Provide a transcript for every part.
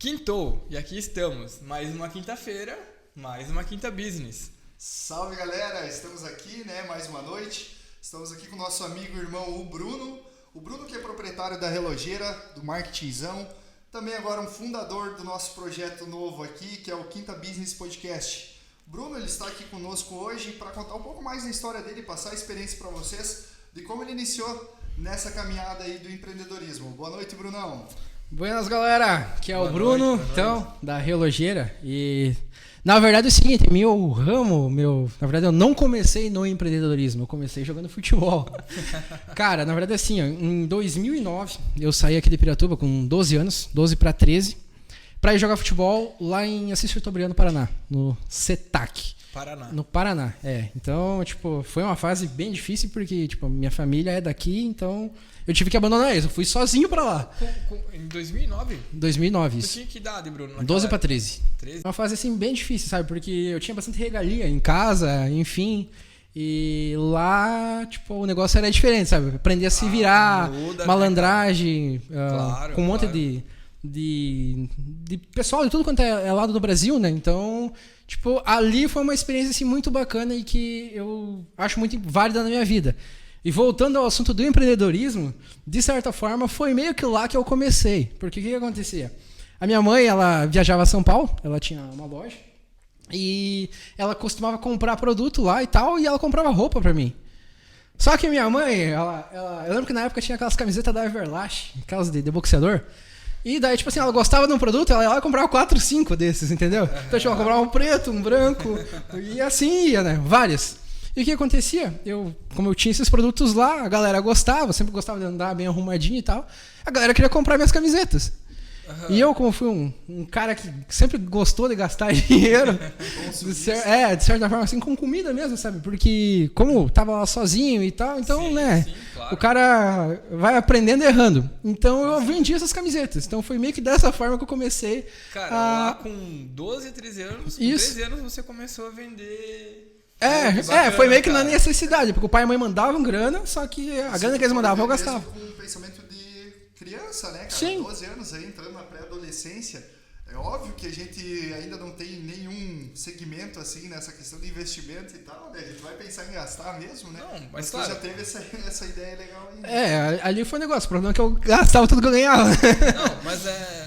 Quintou, e aqui estamos. Mais uma quinta-feira, mais uma quinta business. Salve galera, estamos aqui, mais uma noite. Estamos aqui com o nosso amigo e irmão, o Bruno. O Bruno que é proprietário da Relojeira, do Marketingzão. Também agora um fundador do nosso projeto novo aqui, que é o Quinta Business Podcast. O Bruno, ele está aqui conosco hoje para contar um pouco mais da história dele, passar a experiência para vocês de como ele iniciou nessa caminhada aí do empreendedorismo. Boa noite, Brunão. Buenas, galera, que é o Boa Bruno, noite. então, da Relojeira. E na verdade é o seguinte, na verdade eu não comecei no empreendedorismo, eu comecei jogando futebol. Cara, na verdade é assim, ó, em 2009 eu saí aqui de Piratuba com 12 anos, 12 para 13, para ir jogar futebol lá em Assis Chateaubriand, Paraná, no CETAC. Paraná. No Paraná, Então, foi uma fase bem difícil porque, minha família é daqui, então eu tive que abandonar isso. Eu fui sozinho pra lá. Em 2009? 2009, Você isso. tinha que idade, Bruno? Naquela 12 pra época? 13. 13? Uma fase, assim, bem difícil, sabe? Porque eu tinha bastante regalia em casa, enfim. E lá, o negócio era diferente, sabe? Aprender a se virar, muda, malandragem, Claro, com um monte claro. de pessoal de tudo quanto é lado do Brasil, né? Então, ali foi uma experiência assim, muito bacana e que eu acho muito válida na minha vida. E voltando ao assunto do empreendedorismo, de certa forma, foi meio que lá que eu comecei. Porque o que acontecia? A minha mãe, ela viajava a São Paulo, ela tinha uma loja, e ela costumava comprar produto lá e tal, e ela comprava roupa pra mim. Só que minha mãe, eu lembro que na época tinha aquelas camisetas da Everlast, aquelas de boxeador. E daí, ela gostava de um produto, ela ia lá e comprava 4, 5 desses, entendeu? Então, ela comprava um preto, um branco, e assim ia, né? Várias. E o que acontecia? Como eu tinha esses produtos lá, a galera gostava, sempre gostava de andar bem arrumadinho e tal, a galera queria comprar minhas camisetas. E eu, como fui um cara que sempre gostou de gastar dinheiro, de certa forma, assim, com comida mesmo, sabe? Porque como tava lá sozinho e tal, então, Sim, claro. o cara vai aprendendo e errando. Então eu vendi essas camisetas. Então foi meio que dessa forma que eu comecei. Cara, lá com 12, 13 anos, com Isso. 13 anos você começou a vender... Foi meio que cara. na necessidade, porque o pai e a mãe mandavam grana, só que a grana que eles mandavam eu gastava. Com um pensamento de criança, né, cara? Sim. 12 anos aí, entrando na pré-adolescência. É óbvio que a gente ainda não tem nenhum segmento assim nessa questão de investimento e tal, né? A gente vai pensar em gastar mesmo, né? Não, mas mas claro. tu já teve essa ideia legal aí. Né? Ali foi o negócio. O problema é que eu gastava tudo que eu ganhava. Não, mas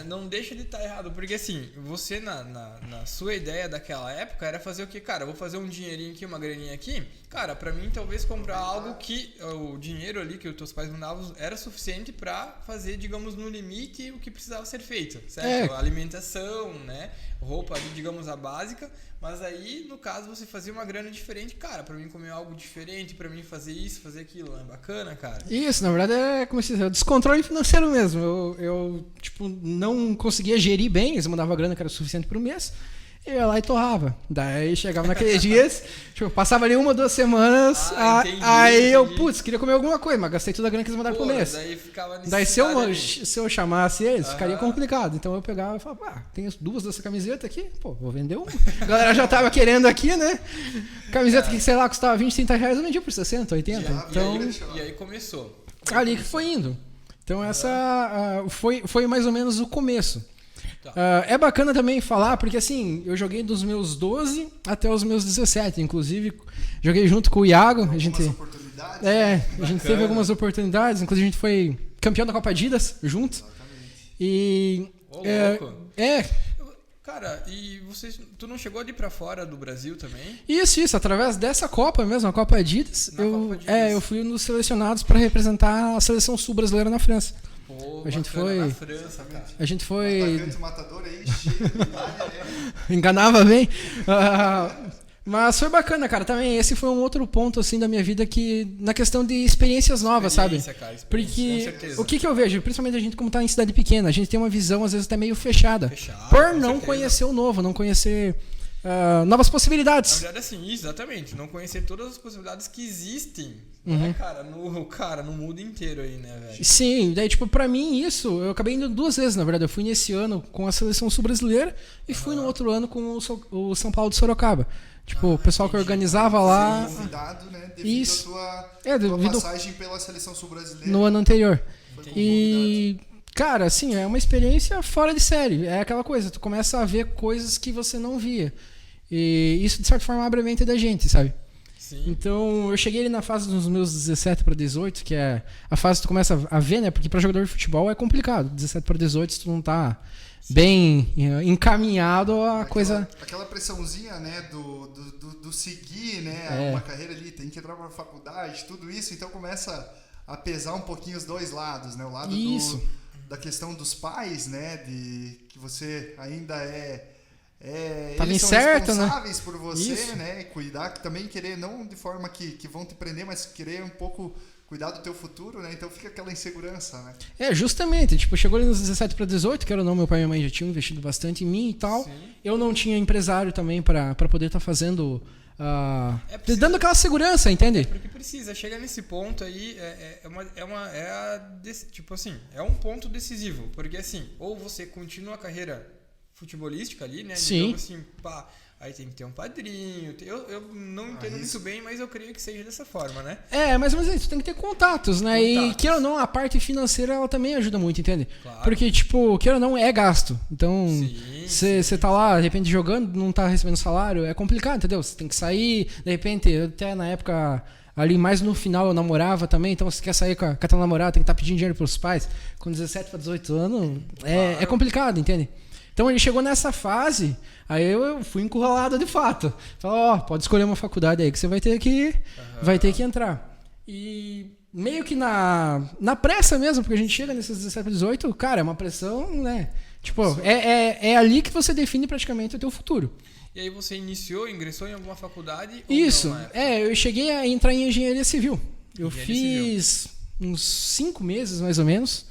não deixa de estar errado, porque assim, você na sua ideia daquela época era fazer o que? Cara, eu vou fazer um dinheirinho aqui, uma graninha aqui. Cara, pra mim talvez comprar algo que o dinheiro ali que os teus pais mandavam era suficiente pra fazer, digamos, no limite o que precisava ser feito, certo? Alimentação, né? Roupa ali, digamos, a básica. Mas aí, no caso, você fazia uma grana diferente. Cara, pra mim comer algo diferente, pra mim fazer isso, fazer aquilo, é bacana, cara. Isso, na verdade é como se diz, o descontrole financeiro mesmo. Eu não conseguia gerir bem, eles mandavam a grana que era suficiente pro mês. Eu ia lá e torrava. Daí chegava naqueles dias, passava ali 1 ou 2 semanas, aí eu, queria comer alguma coisa, mas gastei toda a grana que eles mandaram pro mês. Daí ficava Daí se eu chamasse eles, ficaria complicado. Então eu pegava e falava, tenho 2 dessa camiseta aqui, vou vender uma. A galera já tava querendo aqui, né? Camiseta que, sei lá, custava 20, 30 reais, eu vendia por 60, 80. E aí começou. Ali que foi indo. Então essa foi mais ou menos o começo. É bacana também falar, porque assim, eu joguei dos meus 12 até os meus 17. Inclusive, joguei junto com o Iago. A gente teve algumas oportunidades. Inclusive, a gente foi campeão da Copa Adidas junto. E. Louco. Cara, e tu não chegou de ir pra fora do Brasil também? Isso. Através dessa Copa mesmo, a Copa Adidas, eu fui um dos selecionados para representar a seleção sul brasileira na França. A gente foi na França, cara. A gente foi. Atacante matador aí, cheio de idade, né? Enganava bem. Mas foi bacana, cara. Também esse foi um outro ponto assim da minha vida que na questão de experiências novas, sabe? Cara, porque com certeza. o que eu vejo, principalmente a gente como tá em cidade pequena, a gente tem uma visão às vezes até meio fechada por não conhecer o novo, não conhecer novas possibilidades. Na verdade, assim, exatamente. Não conhecer todas as possibilidades que existem, né, cara, no mundo inteiro aí, né, velho? Sim, daí, pra mim, isso, eu acabei indo 2 vezes, na verdade. Eu fui nesse ano com a seleção sul-brasileira e fui no outro ano com o São Paulo de Sorocaba. O pessoal que organizava lá. Convidado, né? Devido à tua devido passagem pela seleção sul-brasileira. no ano anterior. Foi E Cara, assim, é uma experiência fora de série. É aquela coisa, tu começa a ver coisas que você não via. E isso, de certa forma, abre a mente da gente, sabe? Sim. Então, eu cheguei ali na fase dos meus 17 para 18, que é a fase que tu começa a ver, né? Porque para jogador de futebol é complicado. 17 para 18, se tu não tá bem encaminhado, Aquela pressãozinha, né, do seguir, né, uma carreira ali, tem que entrar pra faculdade, tudo isso, então começa a pesar um pouquinho os dois lados, né? O lado da questão dos pais, né, de que você ainda tava eles são incerto, responsáveis, né, por você, Isso. né, cuidar, também querer, não de forma que vão te prender, mas querer um pouco cuidar do teu futuro, né, então fica aquela insegurança, né. Justamente, tipo, chegou ali nos 17 para 18, que era não, meu pai e minha mãe já tinham investido bastante em mim e tal. Sim. Eu não tinha empresário também para poder estar fazendo, Precisa- dando aquela segurança, entende? Porque precisa, chega nesse ponto aí, tipo assim, é um ponto decisivo, porque assim, ou você continua a carreira futebolística ali, né? Sim. Digamos assim, pá, aí tem que ter um padrinho. Eu não entendo muito bem, mas eu creio que seja dessa forma, né? Mas isso, tem que ter contatos, né? E, queira ou não, a parte financeira, ela também ajuda muito, entende? Claro. Porque, tipo, queira ou não, é gasto. Então, Sim, você tá lá, de repente, jogando, não tá recebendo salário, é complicado, entendeu? Você tem que sair, de repente, até na época... Ali mais no final eu namorava também, então você quer sair com a tua namorada, tem que estar pedindo dinheiro pros pais. Com 17 para 18 anos, é complicado, entende? Então ele chegou nessa fase, aí eu fui encurralado de fato. Falou, pode escolher uma faculdade aí que você vai ter que entrar. E meio que na pressa mesmo, porque a gente chega nesses 17 para 18, cara, é uma pressão, né? Tipo, é ali que você define praticamente o teu futuro. E aí você ingressou em alguma faculdade? Isso, ou não, né? eu cheguei a entrar em engenharia civil. Eu Engenharia fiz uns 5 meses, mais ou menos.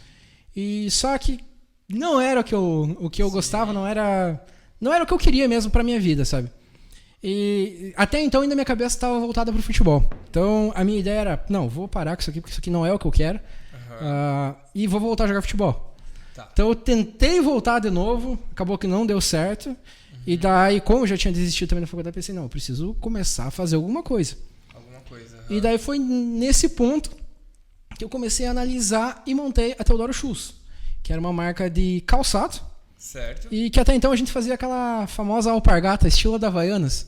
E só que não era o que eu gostava, não era o que eu queria mesmo pra minha vida, sabe? E até então ainda minha cabeça estava voltada pro futebol. Então a minha ideia era, não, vou parar com isso aqui, porque isso aqui não é o que eu quero. E vou voltar a jogar futebol. Tá. Então eu tentei voltar de novo, acabou que não deu certo. E daí, como eu já tinha desistido também da faculdade, pensei, não, eu preciso começar a fazer alguma coisa. E daí foi nesse ponto que eu comecei a analisar e montei a Teodoro Shoes, que era uma marca de calçado. Certo. E que até então a gente fazia aquela famosa alpargata, estilo da Havaianas.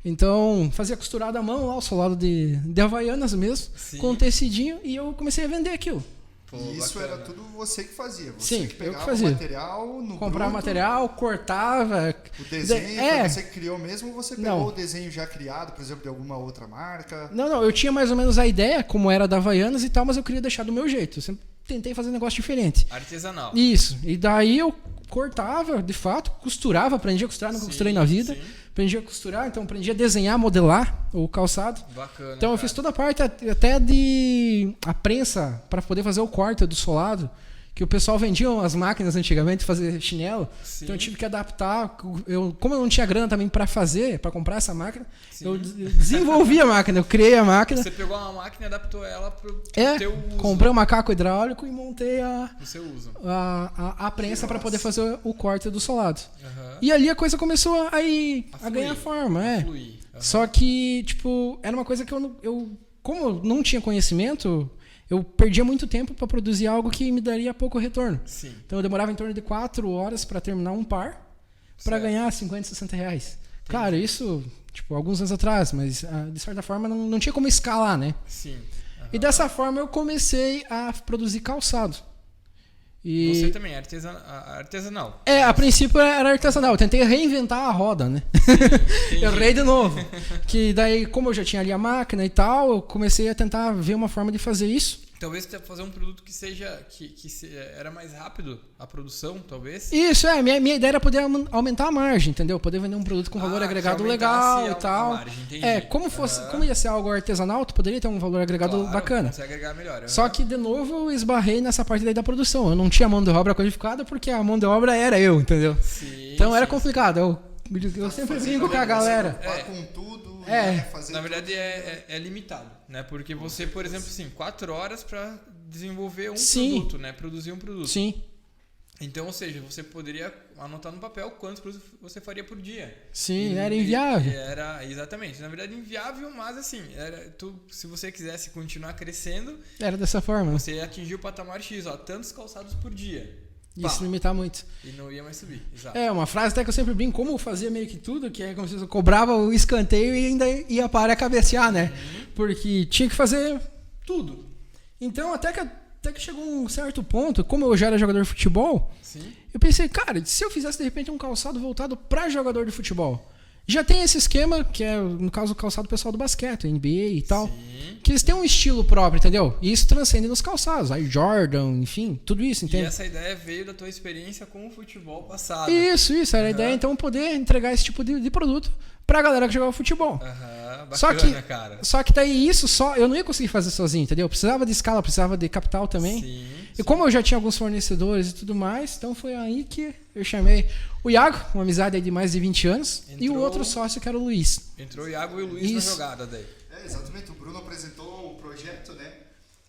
Então, fazia costurado à mão lá, o solado de Havaianas mesmo, Sim. com um tecidinho, e eu comecei a vender aquilo. Pô, E isso bacana. era tudo você que fazia. Você Sim, que eu pegava que fazia. o material no Comprava bruto, material, cortava. o desenho, É. foi você que criou mesmo ou você pegou Não. o desenho já criado, por exemplo, de alguma outra marca? Não, eu tinha mais ou menos a ideia, como era da Havaianas e tal, mas eu queria deixar do meu jeito. Eu sempre tentei fazer um negócio diferente. Artesanal. Isso. E daí eu cortava, de fato, costurava, aprendi a costurar, nunca costurei na vida. Sim. Aprendi a costurar, então aprendi a desenhar, modelar o calçado. Bacana. Então eu fiz toda a parte até de a prensa para poder fazer o corte do solado, que o pessoal vendia as máquinas antigamente fazer chinelo. Sim. Então eu tive que adaptar. Como eu não tinha grana também para comprar essa máquina, Sim. eu desenvolvi a máquina, eu criei a máquina. Você pegou uma máquina e adaptou ela pro teu uso. Comprei um macaco hidráulico e montei Pro seu uso. a prensa para poder fazer o corte do solado. Aham. E ali a coisa começou a ganhar fluir. forma, Fluir. Aham. Só que, tipo, era uma coisa que como eu não tinha conhecimento, eu perdia muito tempo para produzir algo que me daria pouco retorno. Sim. Então eu demorava em torno de 4 horas para terminar um par, para Certo. ganhar 50, 60 reais. Claro, isso, tipo, alguns anos atrás, mas de certa forma não tinha como escalar, né? Sim. Aham. E dessa forma eu comecei a produzir calçado. E Você também é artesanal. a princípio era artesanal. Eu tentei reinventar a roda, né? Eu errei de novo. Que daí, como eu já tinha ali a máquina e tal, eu comecei a tentar ver uma forma de fazer isso. Talvez você fazer um produto que seja era mais rápido a produção, talvez. Isso, minha ideia era poder aumentar a margem, entendeu? Poder vender um produto com valor que agregado aumentasse legal e a tal. margem, entendi. Como ia ser algo artesanal, tu poderia ter um valor agregado Claro, bacana. consegue agregar melhor. Aham. Só que, de novo, eu esbarrei nessa parte daí da produção. Eu não tinha mão de obra qualificada porque a mão de obra era eu, entendeu? Sim, Então era sim, complicado. Eu sempre brinco com a galera. Com tudo, É. né, fazer Na verdade é limitado, né? Porque você, por exemplo, assim, 4 horas para desenvolver um Sim. produto, né? Produzir um produto. Sim. Então, ou seja, você poderia anotar no papel quantos cruzes você faria por dia. Sim, era inviável. Exatamente. Na verdade, inviável, mas assim, se você quisesse continuar crescendo, Era dessa forma. você atingiu o patamar X, tantos calçados por dia. Isso limitar muito. E não ia mais subir. Exato. Uma frase até que eu sempre brinco, como eu fazia meio que tudo, que é como se eu cobrava o escanteio e ainda ia para a área cabecear, né? Porque tinha que fazer tudo. Então, até que chegou um certo ponto, como eu já era jogador de futebol, Sim. eu pensei, cara, se eu fizesse de repente um calçado voltado para jogador de futebol, já tem esse esquema, que é, no caso, o calçado pessoal do basquete, NBA e tal, Sim. que eles têm um estilo próprio, entendeu? E isso transcende nos calçados, aí Jordan, enfim, tudo isso, entende? E essa ideia veio da tua experiência com o futebol passado. Isso, era a ideia, então, poder entregar esse tipo de produto pra galera que jogava futebol. Bacana, cara. Só que daí eu não ia conseguir fazer sozinho, entendeu? Eu precisava de escala, precisava de capital também. Sim. E como eu já tinha alguns fornecedores e tudo mais, então foi aí que eu chamei o Iago, uma amizade aí de mais de 20 anos, e o outro sócio que era o Luiz. Entrou o Iago e o Luiz na jogada daí. Exatamente, o Bruno apresentou o projeto, né?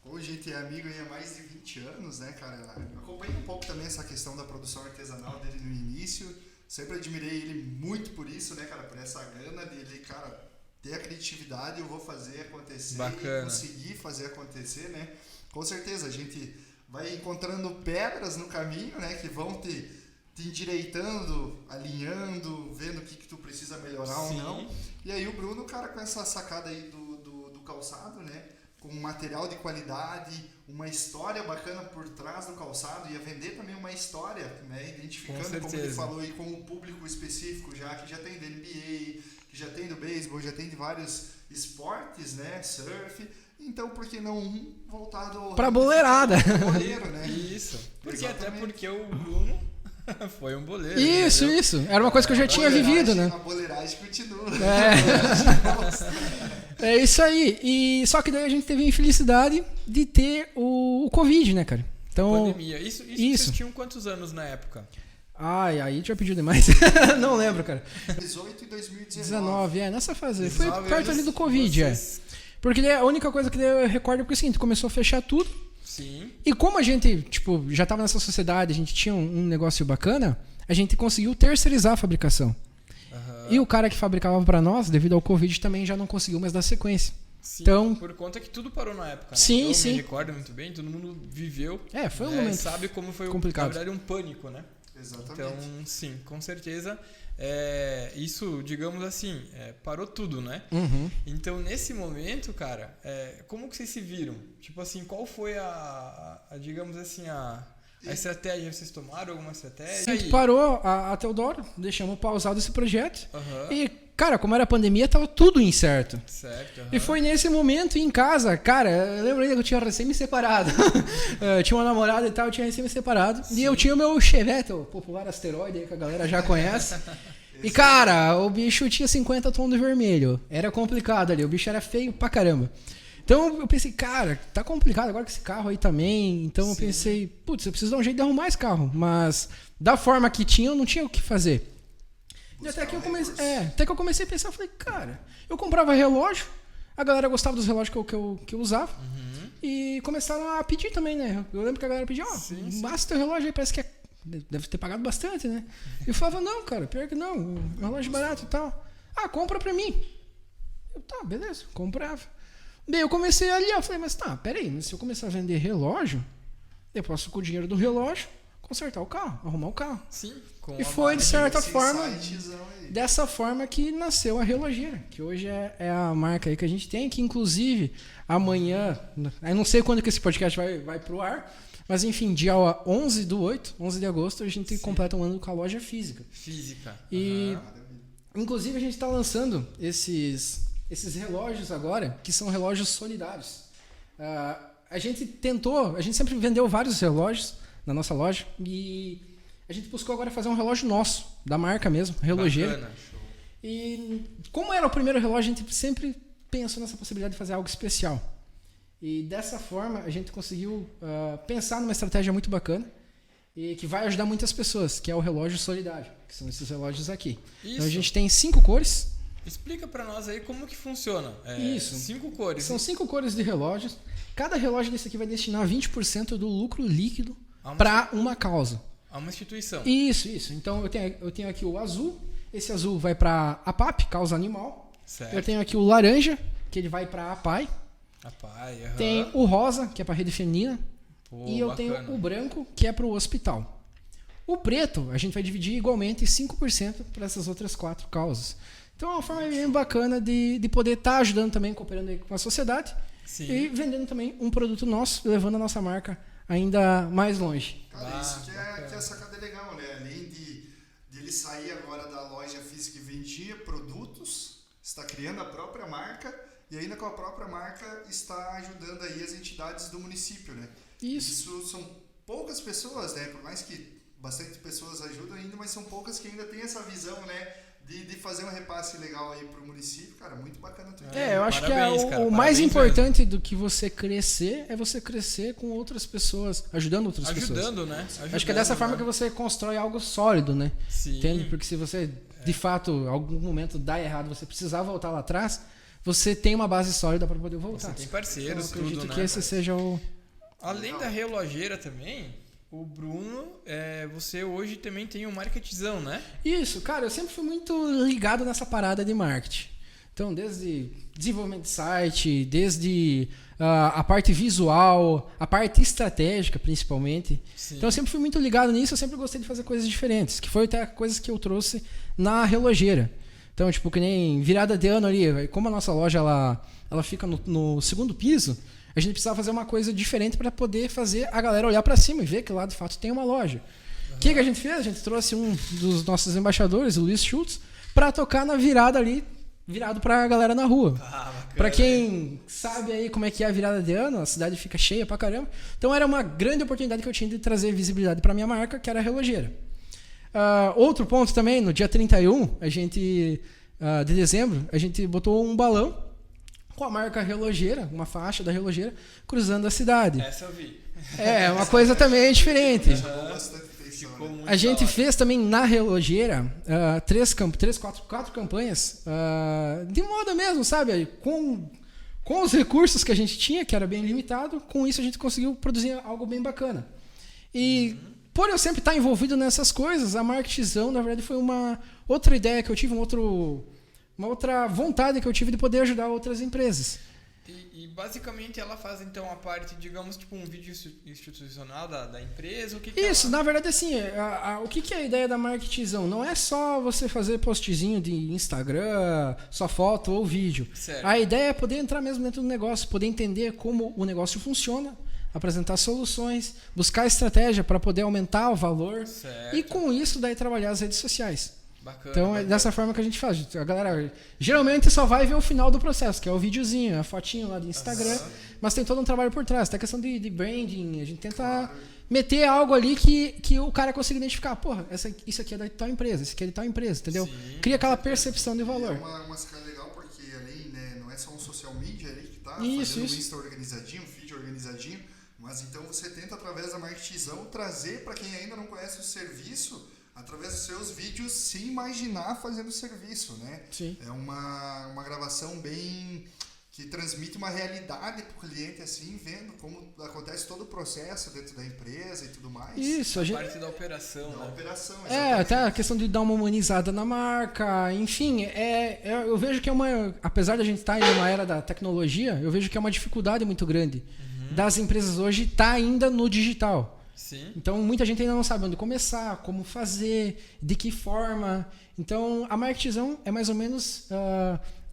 Hoje a gente é amigo aí há mais de 20 anos, né, cara? Eu acompanhei um pouco também essa questão da produção artesanal dele no início. Sempre admirei ele muito por isso, né, cara? Por essa gana dele, cara, ter a criatividade, eu vou fazer acontecer. Bacana. E conseguir fazer acontecer, né? Com certeza, a gente vai encontrando pedras no caminho, né? Que vão te endireitando, alinhando, vendo o que tu precisa melhorar ou não. E aí o Bruno, cara, com essa sacada aí do calçado, né? Com um material de qualidade, uma história bacana por trás do calçado, ia vender também uma história, né? Identificando, como ele falou aí, com um público específico já, que já tem da NBA, que já tem do beisebol, já tem de vários esportes, né? Surf. Então, por que não um voltado pra boleirada? Boleiro, né? Isso. Porque Exatamente. até porque o Bruno foi um boleiro. Isso. Era uma coisa que eu já tinha vivido, né? A boleiragem continua. É isso aí. E só que daí a gente teve a infelicidade de ter o Covid, né, cara? Então, pandemia. Isso. Vocês tinham quantos anos na época? Ai, aí já pediu demais. Não lembro, cara. 18 e 2019. 19, nessa fase. 19 Foi perto ali do Covid, Porque daí a única coisa que eu recordo é porque assim, começou a fechar tudo. Sim. E como a gente, já tava nessa sociedade, a gente tinha um negócio bacana, a gente conseguiu terceirizar a fabricação. E o cara que fabricava para nós, devido ao Covid, também já não conseguiu mais dar sequência. Sim, então, por conta que tudo parou na época. Né? Sim. Eu me recordo muito bem, todo mundo viveu. Foi um momento sabe como foi complicado. Na verdade, um pânico, né? Exatamente. Então, sim, com certeza. Isso, digamos assim, parou tudo, né? Uhum. Então, nesse momento, cara, como que vocês se viram? Tipo assim, qual foi digamos assim, a estratégia? Vocês tomaram alguma estratégia? A gente parou a Teodoro, deixamos pausado esse projeto. Uhum. E, cara, como era pandemia, tava tudo incerto. Certo. Uhum. E foi nesse momento em casa, cara, eu lembro ainda que eu tinha recém me separado. Tinha uma namorada e tal, eu tinha recém me separado. Sim. E eu tinha o meu Chevette, o popular asteroide aí que a galera já conhece. E, cara, o bicho tinha 50 tons de vermelho. Era complicado ali, o bicho era feio pra caramba. Então eu pensei, cara, tá complicado agora com esse carro aí também. Então eu pensei, putz, eu preciso dar um jeito de arrumar esse carro. Mas da forma que tinha, eu não tinha o que fazer. E até que eu comecei a pensar, eu falei, cara, eu comprava relógio, a galera gostava dos relógios que eu usava. Uhum. E começaram a pedir também, né? Eu lembro que a galera pedia, basta teu relógio aí, parece que deve ter pagado bastante, né? E eu falava, não, cara, pior que não, um relógio barato e tal. Ah, compra pra mim. Eu, tá, beleza, comprava. Daí eu comecei ali, eu falei, mas tá, peraí, mas se eu começar a vender relógio, eu posso com o dinheiro do relógio consertar o carro, arrumar o carro. Sim. E foi, de certa forma, dessa forma que nasceu a Relogeira, que hoje é a marca aí que a gente tem, que inclusive amanhã, eu não sei quando que esse podcast vai pro ar, mas enfim, dia 11 de agosto, a gente completa um ano com a loja física. E, inclusive, a gente está lançando esses relógios agora, que são relógios solidários. A gente sempre vendeu vários relógios na nossa loja e a gente buscou agora fazer um relógio nosso, da marca mesmo, Relogeira. Bacana, show. E como era o primeiro relógio, a gente sempre pensou nessa possibilidade de fazer algo especial. E dessa forma a gente conseguiu pensar numa estratégia muito bacana e que vai ajudar muitas pessoas, que é o relógio solidário, que são esses relógios aqui. Isso. Então a gente tem 5 cores. Explica pra nós aí como que funciona. Isso. 5 cores. São 5 cores de relógios. Cada relógio desse aqui vai destinar 20% do lucro líquido para uma causa. a uma instituição. Isso. Então eu tenho aqui o azul. Esse azul vai para a APAP, Causa Animal. Certo. Eu tenho aqui o laranja, que ele vai para a APAI. Rapaz, Tem o rosa, que é para a rede feminina. Pô, E eu bacana. tenho o branco, que é para o hospital. O preto, a gente vai dividir igualmente 5% para essas outras 4 causas. Então é uma forma bem bacana de poder estar ajudando também, cooperando aí com a sociedade. Sim. E vendendo também um produto nosso, levando a nossa marca ainda mais longe. Cara, isso que é a sacada legal, né? Além de ele sair agora da loja física e vendia produtos, está criando a própria marca e ainda com a própria marca está ajudando aí as entidades do município, né? Isso são poucas pessoas, né? Por mais que bastante pessoas ajudam ainda, mas são poucas que ainda têm essa visão, né? De fazer um repasse legal aí pro município, cara, muito bacana. Eu acho Parabéns, que cara, o mais parabéns importante do que você crescer é você crescer com outras pessoas, ajudando outras pessoas. Ajudando, né? Acho que é dessa forma que você constrói algo sólido, né? Sim. Entende? Porque se você, de fato, em algum momento dá errado, você precisar voltar lá atrás, você tem uma base sólida para poder voltar. Você tem parceiros, Então, eu acredito tudo, que né? esse seja o... Além da relojeira também, o Bruno, você hoje também tem um marketzão, né? Isso, cara, eu sempre fui muito ligado nessa parada de marketing. Então, desde desenvolvimento de site, desde a parte visual, a parte estratégica, principalmente. Sim. Então, eu sempre fui muito ligado nisso, eu sempre gostei de fazer coisas diferentes, que foi até coisas que eu trouxe na relojeira. Então, tipo, que nem virada de ano ali, como a nossa loja ela fica no segundo piso, a gente precisava fazer uma coisa diferente para poder fazer a galera olhar para cima e ver que lá de fato tem uma loja. O que a gente fez? A gente trouxe um dos nossos embaixadores, o Luiz Schultz, para tocar na virada ali, virado para a galera na rua. Para quem sabe aí como é que é a virada de ano, a cidade fica cheia pra caramba. Então era uma grande oportunidade que eu tinha de trazer visibilidade para minha marca, que era a relojeira. Outro ponto também, no dia 31 de dezembro, a gente botou um balão com a marca relojeira, uma faixa da relojeira, cruzando a cidade. Essa eu vi. É, uma coisa também diferente. Ficou muito A gente da hora. fez também na relojeira 4 campanhas de moda mesmo, sabe? Com os recursos que a gente tinha, que era bem limitado, com isso a gente conseguiu produzir algo bem bacana. E por eu sempre estar envolvido nessas coisas, a marketzão, na verdade, foi uma outra ideia que eu tive, uma outra vontade que eu tive de poder ajudar outras empresas. E basicamente ela faz então a parte, digamos, tipo um vídeo institucional da empresa, o que Isso, ela... na verdade, assim, o que é a ideia da marketzão? Não é só você fazer postzinho de Instagram, só foto ou vídeo. Certo. A ideia é poder entrar mesmo dentro do negócio, poder entender como o negócio funciona, apresentar soluções, buscar estratégia para poder aumentar o valor Certo. e com isso daí trabalhar as redes sociais. Bacana, Então é bacana. dessa forma que a gente faz. A galera geralmente só vai ver o final do processo, que é o videozinho, a fotinho lá do Instagram, mas tem todo um trabalho por trás. Tem a questão de branding, a gente tenta meter algo ali que o cara consiga identificar. Porra, isso aqui é da tal empresa, isso aqui é de tal empresa, entendeu? Sim, Cria aquela percepção de É valor. uma sacada legal porque além, né, não é só um social media ali que tá Isso, fazendo isso. um Insta organizadinho, um feed organizadinho, mas então você tenta através da marketzão trazer para quem ainda não conhece o serviço, através dos seus vídeos, se imaginar fazendo o serviço, né? Sim. É uma gravação bem que transmite uma realidade para o cliente, assim, vendo como acontece todo o processo dentro da empresa e tudo mais. Isso, a gente... Parte da operação, Da né? operação, até a questão de dar uma humanizada na marca, enfim, eu vejo que apesar da gente estar em uma era da tecnologia, eu vejo que é uma dificuldade muito grande das empresas hoje estar ainda no digital. Sim. Então, muita gente ainda não sabe onde começar, como fazer, de que forma. Então, a marketzão é mais ou menos...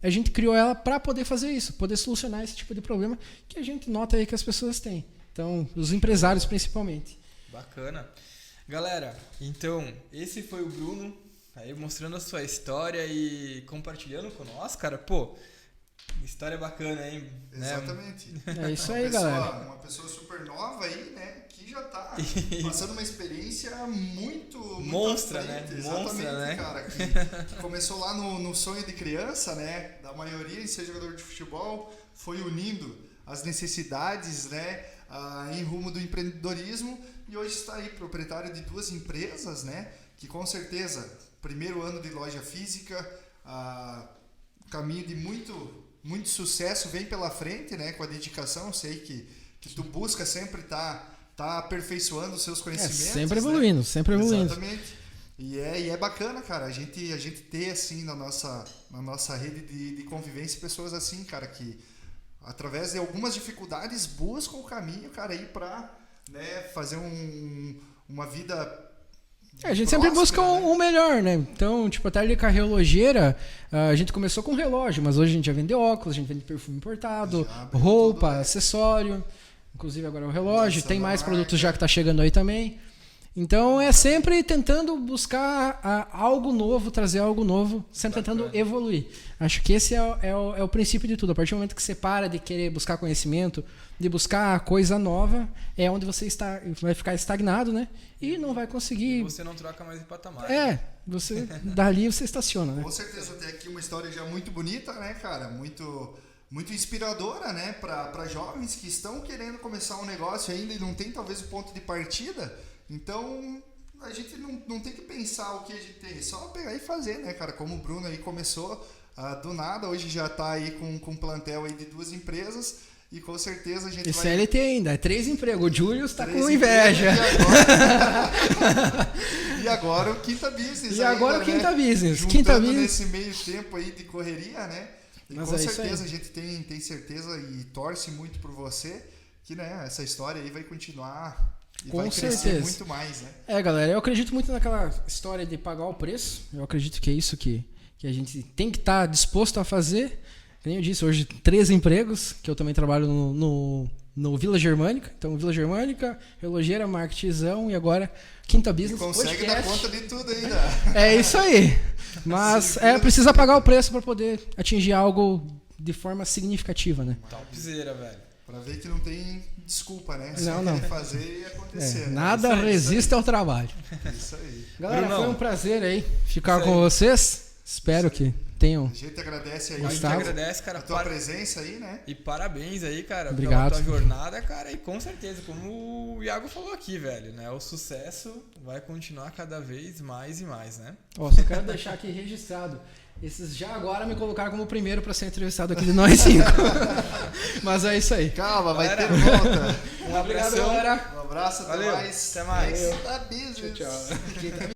a gente criou ela para poder fazer isso, poder solucionar esse tipo de problema que a gente nota aí que as pessoas têm. Então, os empresários principalmente. Bacana. Galera, então, esse foi o Bruno, aí mostrando a sua história e compartilhando com nós, cara. Pô, história bacana, hein? Exatamente. É isso Uma aí, pessoa- galera. Uma pessoa super nova aí, né? Que já tá passando uma experiência muito Monstra, à frente. né? Exatamente, Monstra, né? cara. Que começou lá no sonho de criança, né? Da maioria em ser jogador de futebol, foi unindo as necessidades, né? Em rumo do empreendedorismo e hoje está aí proprietário de 2 empresas, né? Que com certeza, primeiro ano de loja física, caminho de muito sucesso vem pela frente, né? Com a dedicação, sei que tu busca sempre estar tá aperfeiçoando os seus conhecimentos. Sempre evoluindo, né? sempre evoluindo. Exatamente. E é bacana, cara, a gente ter, assim, na nossa rede de convivência, pessoas assim, cara, que através de algumas dificuldades buscam o caminho, cara, aí pra, né, fazer uma vida A gente sempre busca o melhor, né? Então, tipo, até ali com a relojeira, a gente começou com relógio, mas hoje a gente já vende óculos, a gente vende perfume importado, roupa, tudo, acessório, inclusive agora o relógio, tem mais produtos já que tá chegando aí também. Então é sempre tentando buscar algo novo, trazer algo novo, sempre tentando evoluir. Acho que esse é o princípio de tudo. A partir do momento que você para de querer buscar conhecimento, de buscar coisa nova, é onde você vai ficar estagnado, né? E não vai conseguir. E você não troca mais de patamar. Dali você estaciona, né? Com certeza, tem aqui uma história já muito bonita, né, cara? Muito inspiradora, né? Para jovens que estão querendo começar um negócio ainda e não tem talvez o ponto de partida. Então, a gente não tem que pensar o que a gente tem, só pegar e fazer, né, cara? Como o Bruno aí começou do nada, hoje já tá aí com um plantel aí de 2 empresas e com certeza a gente vai... CLT ainda, é 3 empregos. O Julius tá com inveja. E agora o Quinta Business. E agora o Quinta Business. Juntando nesse meio tempo aí de correria, né? E mas com certeza a gente tem certeza e torce muito por você que, né, essa história aí vai continuar. E com vai certeza. Muito mais, né? Galera, eu acredito muito naquela história de pagar o preço. Eu acredito que é isso que a gente tem que estar disposto a fazer. Como eu disse, hoje 3 empregos, que eu também trabalho no Vila Germânica. Então, Vila Germânica, relojeira, marketzão e agora Quinta Business. E consegue dar conta de tudo ainda. É isso aí. Mas precisa pagar o preço para poder atingir algo de forma significativa, né? Topzera, velho. Pra ver que não tem desculpa, né? Não. Fazer e acontecer. Né? Nada resiste ao trabalho. Isso aí. Galera, foi um prazer aí ficar com vocês. Espero que tenham. A gente agradece aí. A gente agradece, cara, a tua presença aí, né? E parabéns aí, cara, obrigado pela tua jornada, cara. E com certeza, como o Iago falou aqui, velho, né? O sucesso vai continuar cada vez mais e mais, né? Só quero deixar aqui registrado. Esses já agora me colocaram como o primeiro para ser entrevistado aqui de nós 5. Mas é isso aí. Calma, vai ter volta. Obrigado, galera. Um abraço, Valeu. Até mais. Até mais. Tchau.